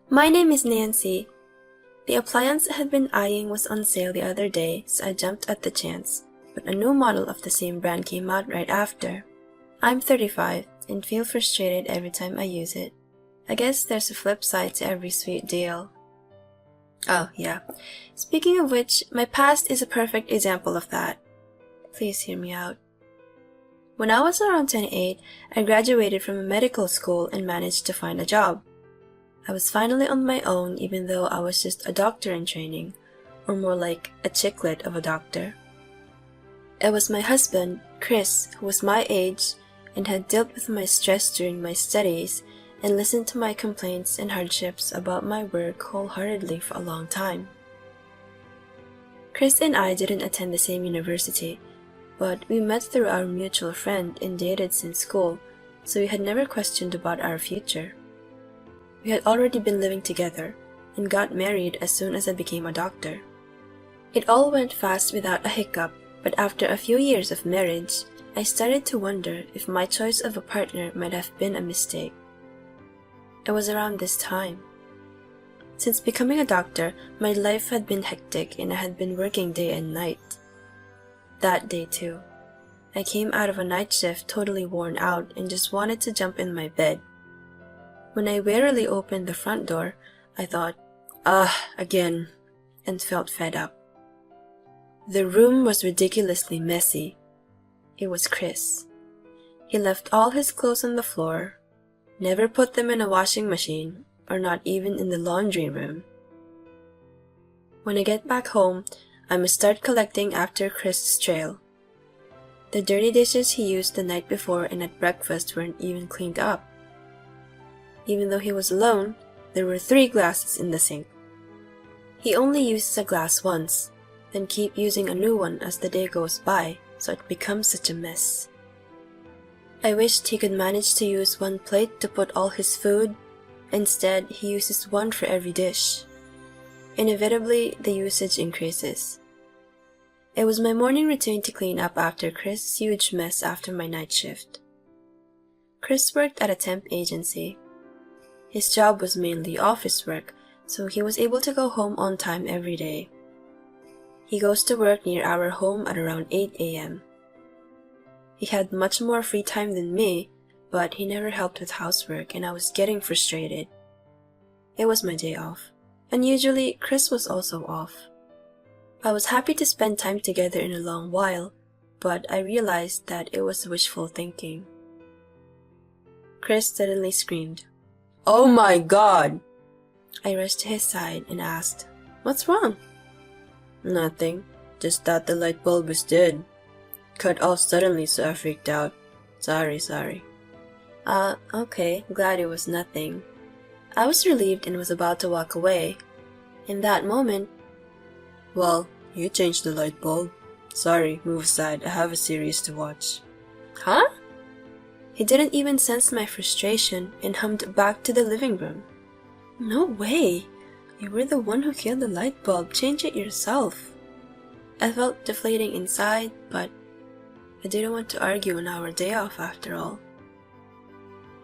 My name is Nancy. The appliance I had been eyeing was on sale the other day, so I jumped at the chance, but a new model of the same brand came out right after. I'm 35 and feel frustrated every time I use it. I guess there's a flip side to every sweet deal. Oh, yeah. Speaking of which, my past is a perfect example of that. Please hear me out. When I was around 28, I graduated from a medical school and managed to find a job. I was finally on my own even though I was just a doctor in training, or more like a chicklet of a doctor. It was my husband, Chris, who was my age and had dealt with my stress during my studies and listened to my complaints and hardships about my work wholeheartedly for a long time. Chris and I didn't attend the same university, but we met through our mutual friend and dated since school, so we had never questioned about our future. We had already been living together and got married as soon as I became a doctor. It all went fast without a hiccup, but after a few years of marriage, I started to wonder if my choice of a partner might have been a mistake. It was around this time. Since becoming a doctor, my life had been hectic and I had been working day and night. That day too, I came out of a night shift totally worn out and just wanted to jump in my bed. When I wearily opened the front door, I thought, again, and felt fed up. The room was ridiculously messy. It was Chris. He left all his clothes on the floor, never put them in a washing machine, or not even in the laundry room. When I get back home, I must start collecting after Chris's trail. The dirty dishes he used the night before and at breakfast weren't even cleaned up. Even though he was alone, there were 3 glasses in the sink. He only uses a glass once, then keep using a new one as the day goes by, so it becomes such a mess. I wished he could manage to use one plate to put all his food. Instead, he uses one for every dish. Inevitably, the usage increases. It was my morning routine to clean up after Chris' huge mess after my night shift. Chris worked at a temp agency. His job was mainly office work, so he was able to go home on time every day. He goes to work near our home at around 8 a.m. He had much more free time than me, but he never helped with housework and I was getting frustrated. It was my day off, and usually Chris was also off. I was happy to spend time together in a long while, but I realized that it was wishful thinking. Chris suddenly screamed, "Oh my God!" I rushed to his side and asked, "What's wrong?" "Nothing, just thought the light bulb was dead. Cut off suddenly so I freaked out. Sorry. Okay, glad it was nothing." I was relieved and was about to walk away. In that moment, "Well, you changed the light bulb. Sorry, move aside, I have a series to watch." "Huh?" He didn't even sense my frustration and hummed back to the living room. "No way! You were the one who killed the light bulb. Change it yourself." I felt deflating inside, but I didn't want to argue on our day off after all.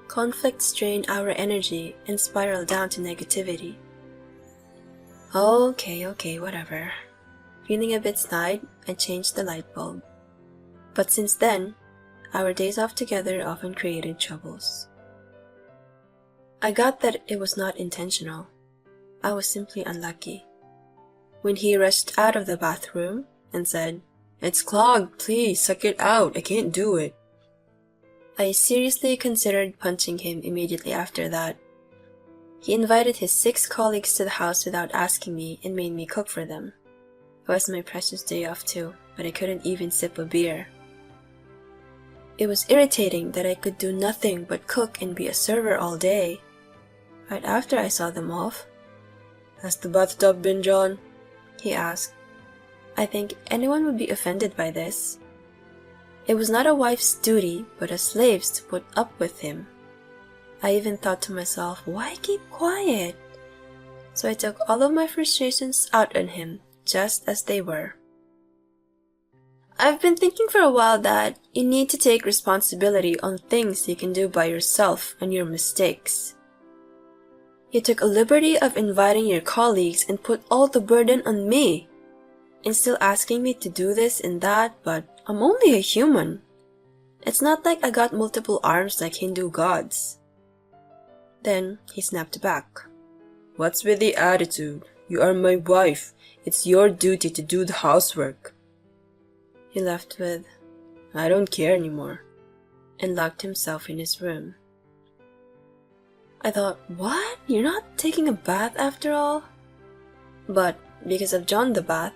Conflict strained our energy and spiraled down to negativity. Okay, whatever. Feeling a bit snide, I changed the light bulb. But since then, our days off together often created troubles. I got that it was not intentional. I was simply unlucky. When he rushed out of the bathroom and said, "It's clogged, please suck it out, I can't do it," I seriously considered punching him immediately after that. He invited his 6 colleagues to the house without asking me and made me cook for them. It was my precious day off too, but I couldn't even sip a beer. It was irritating that I could do nothing but cook and be a server all day. Right after I saw them off, "Has the bathtub been drawn?" he asked. I think anyone would be offended by this. It was not a wife's duty, but a slave's to put up with him. I even thought to myself, why keep quiet? So I took all of my frustrations out on him, just as they were. I've been thinking for a while that you need to take responsibility on things you can do by yourself and your mistakes. You took a liberty of inviting your colleagues and put all the burden on me. And still asking me to do this and that, but I'm only a human. It's not like I got multiple arms like Hindu gods. Then he snapped back. What's with the attitude? You are my wife. It's your duty to do the housework. He left with, I don't care anymore, and locked himself in his room. I thought, what? You're not taking a bath after all? But because of John the bath,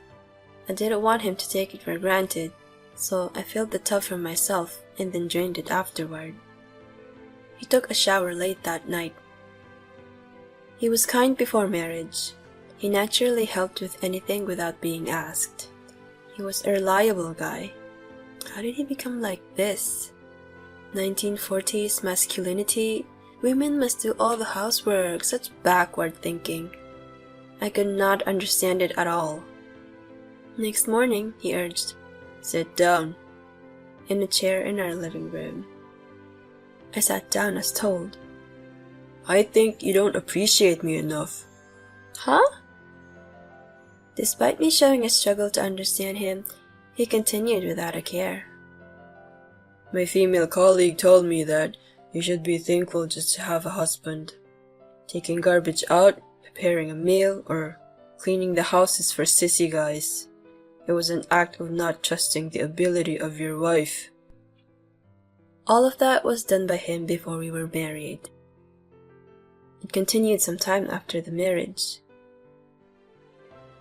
I didn't want him to take it for granted, so I filled the tub for myself and then drained it afterward. He took a shower late that night. He was kind before marriage. He naturally helped with anything without being asked. He was a reliable guy. How did he become like this? 1940s masculinity. Women must do all the housework, such backward thinking. I could not understand it at all. Next morning, he urged, sit down, in a chair in our living room. I sat down as told. I think you don't appreciate me enough. Huh? Despite me showing a struggle to understand him, he continued without a care. My female colleague told me that you should be thankful just to have a husband. Taking garbage out, preparing a meal, or cleaning the house is for sissy guys. It was an act of not trusting the ability of your wife. All of that was done by him before we were married. It continued some time after the marriage.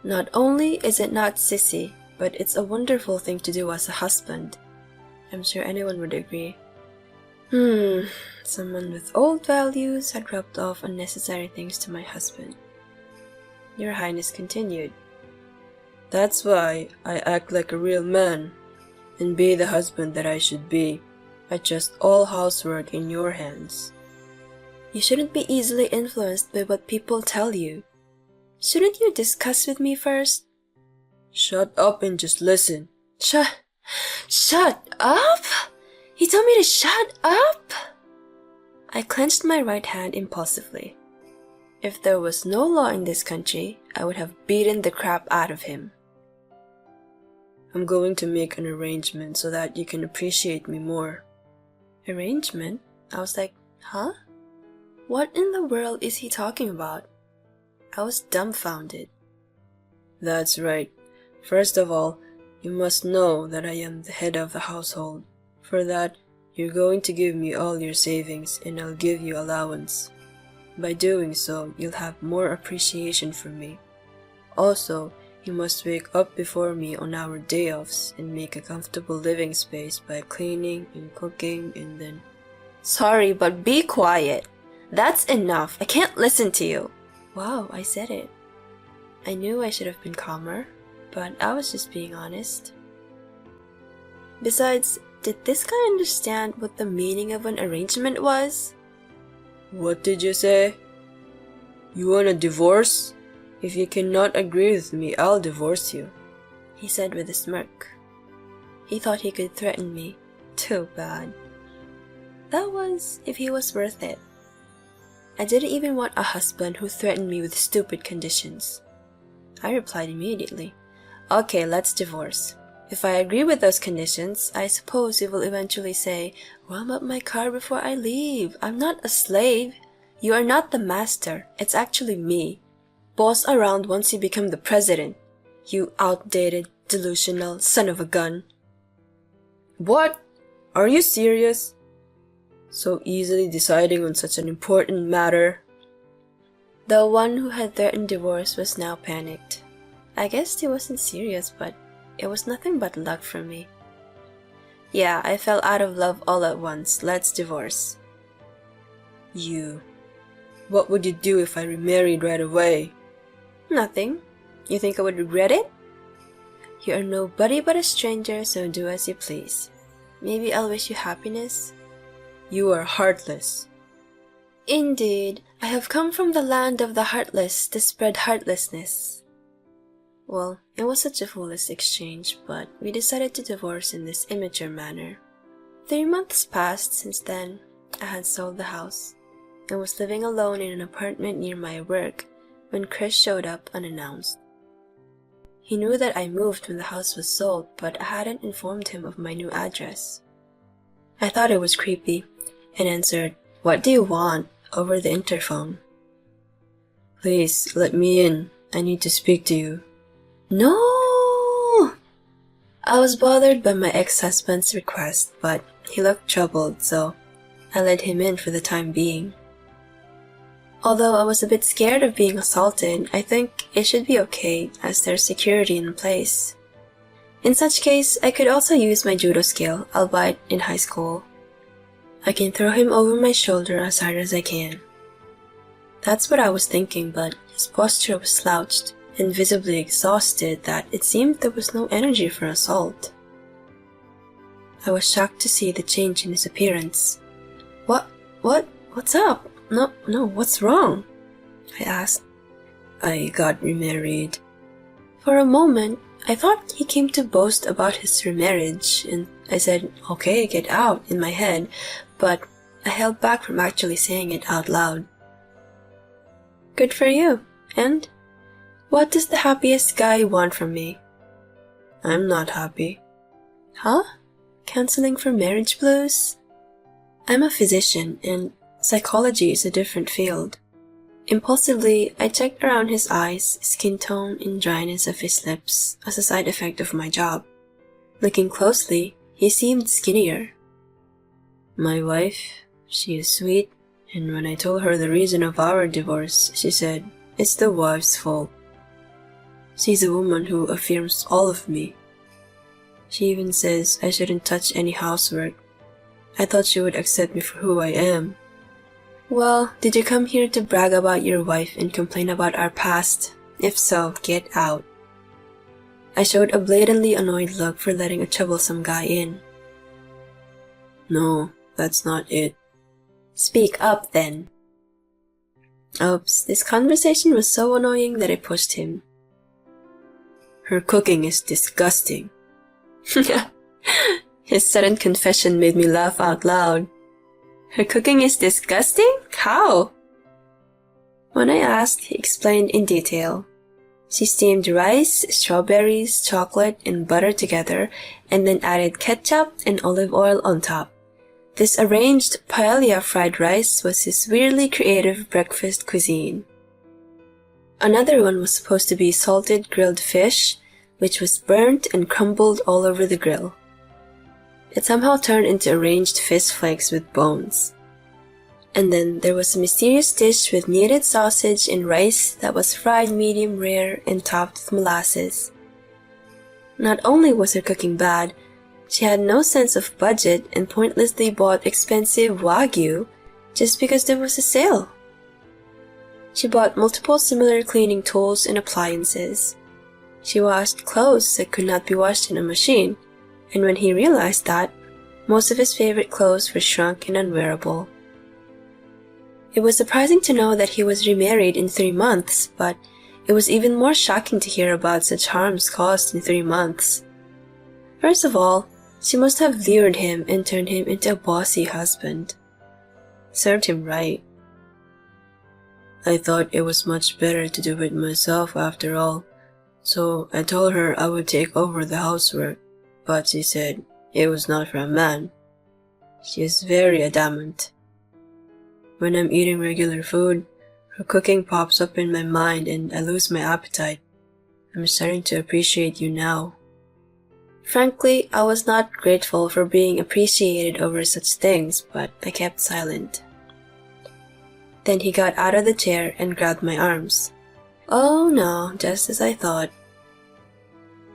Not only is it not sissy, but it's a wonderful thing to do as a husband. I'm sure anyone would agree. Someone with old values had rubbed off unnecessary things to my husband. Your Highness continued. That's why I act like a real man, and be the husband that I should be. I trust all housework in your hands. You shouldn't be easily influenced by what people tell you. Shouldn't you discuss with me first? Shut up and just listen. Shut up? He told me to shut up? I clenched my right hand impulsively. If there was no law in this country, I would have beaten the crap out of him. I'm going to make an arrangement so that you can appreciate me more. Arrangement? I was like, huh? What in the world is he talking about? I was dumbfounded. That's right. First of all, you must know that I am the head of the household. For that, you're going to give me all your savings and I'll give you allowance. By doing so, you'll have more appreciation for me. Also, you must wake up before me on our day offs and make a comfortable living space by cleaning and cooking and then... Sorry, but be quiet. That's enough. I can't listen to you. Wow, I said it. I knew I should have been calmer, but I was just being honest. Besides, did this guy understand what the meaning of an arrangement was? What did you say? You want a divorce? If you cannot agree with me, I'll divorce you, he said with a smirk. He thought he could threaten me. Too bad. That was if he was worth it. I didn't even want a husband who threatened me with stupid conditions. I replied immediately, okay, let's divorce. If I agree with those conditions, I suppose you will eventually say, warm up my car before I leave. I'm not a slave. You are not the master. It's actually me. Boss around once you become the president. You outdated, delusional son of a gun. What? Are you serious? So easily deciding on such an important matter? The one who had threatened divorce was now panicked. I guessed he wasn't serious, but it was nothing but luck for me. Yeah, I fell out of love all at once. Let's divorce. You. What would you do if I remarried right away? Nothing. You think I would regret it? You are nobody but a stranger, so do as you please. Maybe I'll wish you happiness. You are heartless. Indeed, I have come from the land of the heartless to spread heartlessness. Well, it was such a foolish exchange, but we decided to divorce in this immature manner. 3 months passed since then. I had sold the house. I was living alone in an apartment near my work when Chris showed up unannounced. He knew that I moved when the house was sold, but I hadn't informed him of my new address. I thought it was creepy and answered, "What do you want?" over the interphone. "Please, let me in. I need to speak to you." No! I was bothered by my ex-husband's request, but he looked troubled, so I let him in for the time being. Although I was a bit scared of being assaulted, I think it should be okay as there's security in place. In such case, I could also use my judo skill, albeit in high school. I can throw him over my shoulder as hard as I can. That's what I was thinking, but his posture was slouched and visibly exhausted that it seemed there was no energy for assault. I was shocked to see the change in his appearance. What's up? No, what's wrong?" I asked. "I got remarried." For a moment, I thought he came to boast about his remarriage, and I said, "Okay, get out," in my head, but I held back from actually saying it out loud. "Good for you. And what does the happiest guy want from me?" "I'm not happy." "Huh? Counseling for marriage blues?" I'm a physician, and psychology is a different field. Impulsively, I checked around his eyes, skin tone, and dryness of his lips as a side effect of my job. Looking closely, he seemed skinnier. "My wife, she is sweet, and when I told her the reason of our divorce, she said, it's the wife's fault. She's a woman who affirms all of me. She even says I shouldn't touch any housework. I thought she would accept me for who I am." "Well, did you come here to brag about your wife and complain about our past? If so, get out." I showed a blatantly annoyed look for letting a troublesome guy in. "No, that's not it." "Speak up, then." Oops, this conversation was so annoying that I pushed him. "Her cooking is disgusting." His sudden confession made me laugh out loud. "Her cooking is disgusting? How?" When I asked, he explained in detail. She steamed rice, strawberries, chocolate, and butter together, and then added ketchup and olive oil on top. This arranged paella fried rice was his weirdly creative breakfast cuisine. Another one was supposed to be salted grilled fish, which was burnt and crumbled all over the grill. It somehow turned into arranged fish flakes with bones. And then there was a mysterious dish with kneaded sausage and rice that was fried medium rare and topped with molasses. Not only was her cooking bad, she had no sense of budget and pointlessly bought expensive Wagyu just because there was a sale. She bought multiple similar cleaning tools and appliances. She washed clothes that could not be washed in a machine, and when he realized that, most of his favorite clothes were shrunk and unwearable. It was surprising to know that he was remarried in 3 months, but it was even more shocking to hear about such harms caused in 3 months. First of all, she must have lured him and turned him into a bossy husband. Served him right. I thought it was much better to do it myself after all, so I told her I would take over the housework, but she said it was not for a man. She is very adamant. When I'm eating regular food, her cooking pops up in my mind and I lose my appetite. I'm starting to appreciate you now. Frankly, I was not grateful for being appreciated over such things, but I kept silent. Then he got out of the chair and grabbed my arms. Oh no, just as I thought.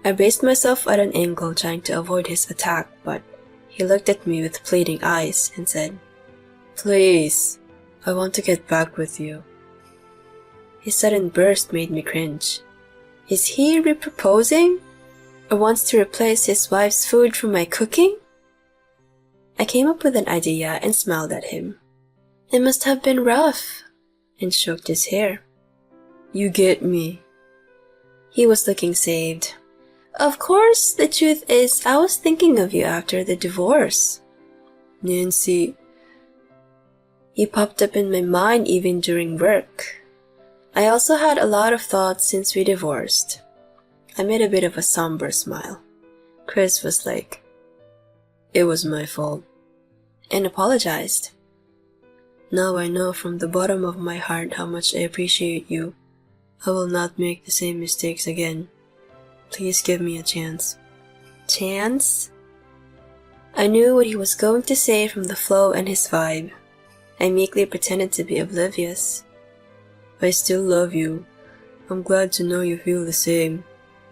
I braced myself at an angle trying to avoid his attack, but he looked at me with pleading eyes and said, "Please, I want to get back with you." His sudden burst made me cringe. Is he re-proposing? Or wants to replace his wife's food for my cooking? I came up with an idea and smiled at him. It must have been rough, and stroked his hair. You get me. He was looking saved. Of course, the truth is I was thinking of you after the divorce. Nancy. You popped up in my mind even during work. I also had a lot of thoughts since we divorced. I made a bit of a somber smile. Chris was like, "It was my fault," and apologized. "Now I know from the bottom of my heart how much I appreciate you. I will not make the same mistakes again. Please give me a chance." Chance? I knew what he was going to say from the flow and his vibe. I meekly pretended to be oblivious. "I still love you. I'm glad to know you feel the same.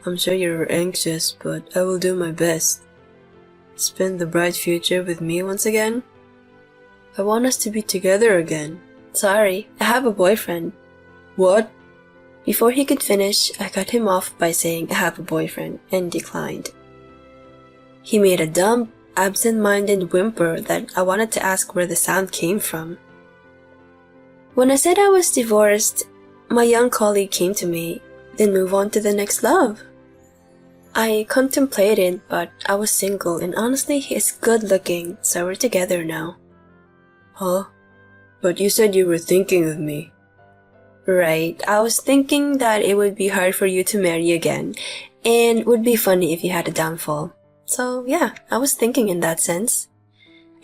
I'm sure you're anxious, but I will do my best. Spend the bright future with me once again? I want us to be together again." "Sorry, I have a boyfriend." "What?" Before he could finish, I cut him off by saying I have a boyfriend, and declined. He made a dumb, absent-minded whimper that I wanted to ask where the sound came from. When I said I was divorced, my young colleague came to me, then move on to the next love. I contemplated, but I was single, and honestly, he is good-looking, so we're together now. "Huh? But you said you were thinking of me." "Right, I was thinking that it would be hard for you to marry again, and would be funny if you had a downfall. So yeah, I was thinking in that sense.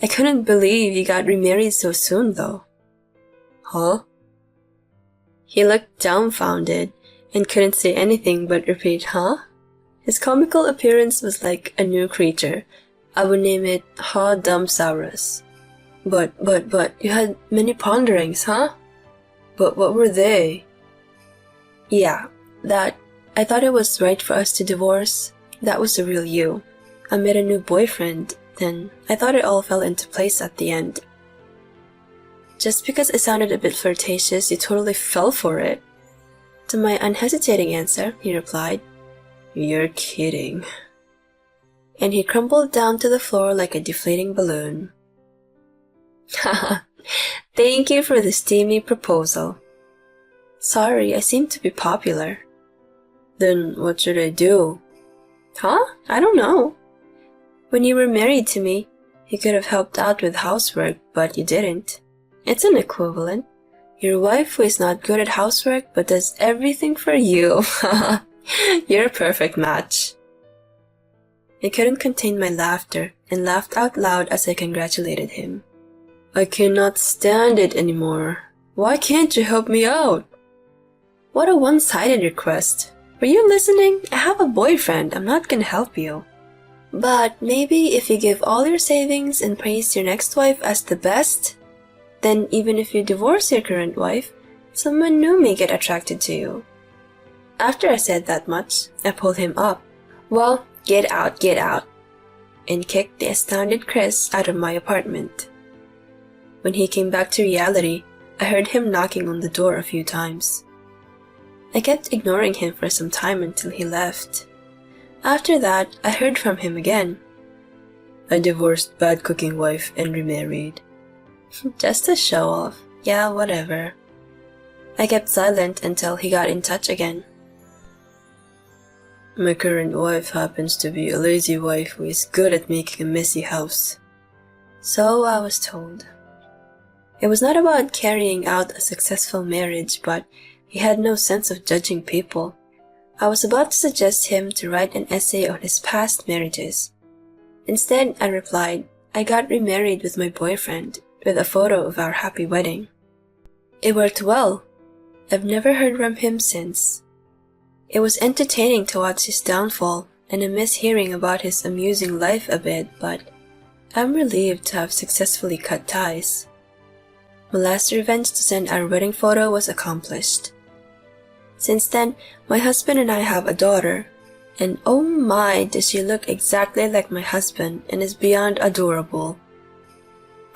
I couldn't believe you got remarried so soon, though." "Huh?" He looked dumbfounded and couldn't say anything but repeat, "Huh?" His comical appearance was like a new creature. I would name it Ha Dumbsaurus. But, you had many ponderings, huh? But what were they?" "Yeah, that I thought it was right for us to divorce. That was the real you. I met a new boyfriend, then I thought it all fell into place at the end." Just because I sounded a bit flirtatious, you totally fell for it. To my unhesitating answer, he replied, "You're kidding." And he crumpled down to the floor like a deflating balloon. Haha, thank you for the steamy proposal. Sorry, I seem to be popular. Then what should I do? Huh? I don't know. When you were married to me, you could have helped out with housework, but you didn't. It's an equivalent. Your wife who is not good at housework but does everything for you. You're a perfect match. I couldn't contain my laughter and laughed out loud as I congratulated him. I cannot stand it anymore. Why can't you help me out? What a one-sided request. Were you listening? I have a boyfriend. I'm not gonna help you. But maybe if you give all your savings and praise your next wife as the best, then even if you divorce your current wife, someone new may get attracted to you. After I said that much, I pulled him up. Well, get out, and kicked the astounded Chris out of my apartment. When he came back to reality, I heard him knocking on the door a few times. I kept ignoring him for some time until he left. After that, I heard from him again. I divorced bad-cooking wife and remarried. Just a show-off. Yeah, whatever. I kept silent until he got in touch again. My current wife happens to be a lazy wife who is good at making a messy house. So I was told. It was not about carrying out a successful marriage, but he had no sense of judging people. I was about to suggest him to write an essay on his past marriages. Instead, I replied, I got remarried with my boyfriend, with a photo of our happy wedding. It worked well. I've never heard from him since. It was entertaining to watch his downfall, and I miss hearing about his amusing life a bit, but I'm relieved to have successfully cut ties. My last revenge to send our wedding photo was accomplished. Since then, my husband and I have a daughter, and oh my, does she look exactly like my husband and is beyond adorable.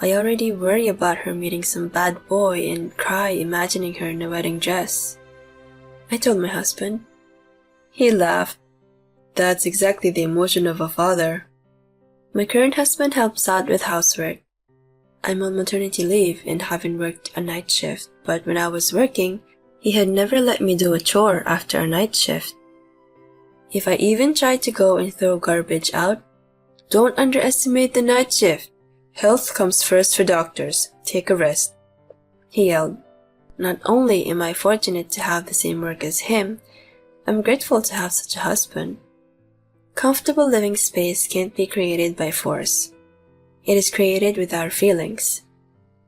I already worry about her meeting some bad boy and cry imagining her in a wedding dress. I told my husband. He laughed. That's exactly the emotion of a father. My current husband helps out with housework. I'm on maternity leave and haven't worked a night shift, but when I was working, he had never let me do a chore after a night shift. If I even tried to go and throw garbage out, don't underestimate the night shift. Health comes first for doctors. Take a rest. He yelled. Not only am I fortunate to have the same work as him, I'm grateful to have such a husband. Comfortable living space can't be created by force. It is created with our feelings.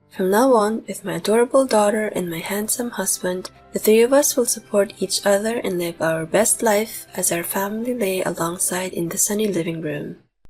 From now on, with my adorable daughter and my handsome husband, the three of us will support each other and live our best life as our family lay alongside in the sunny living room.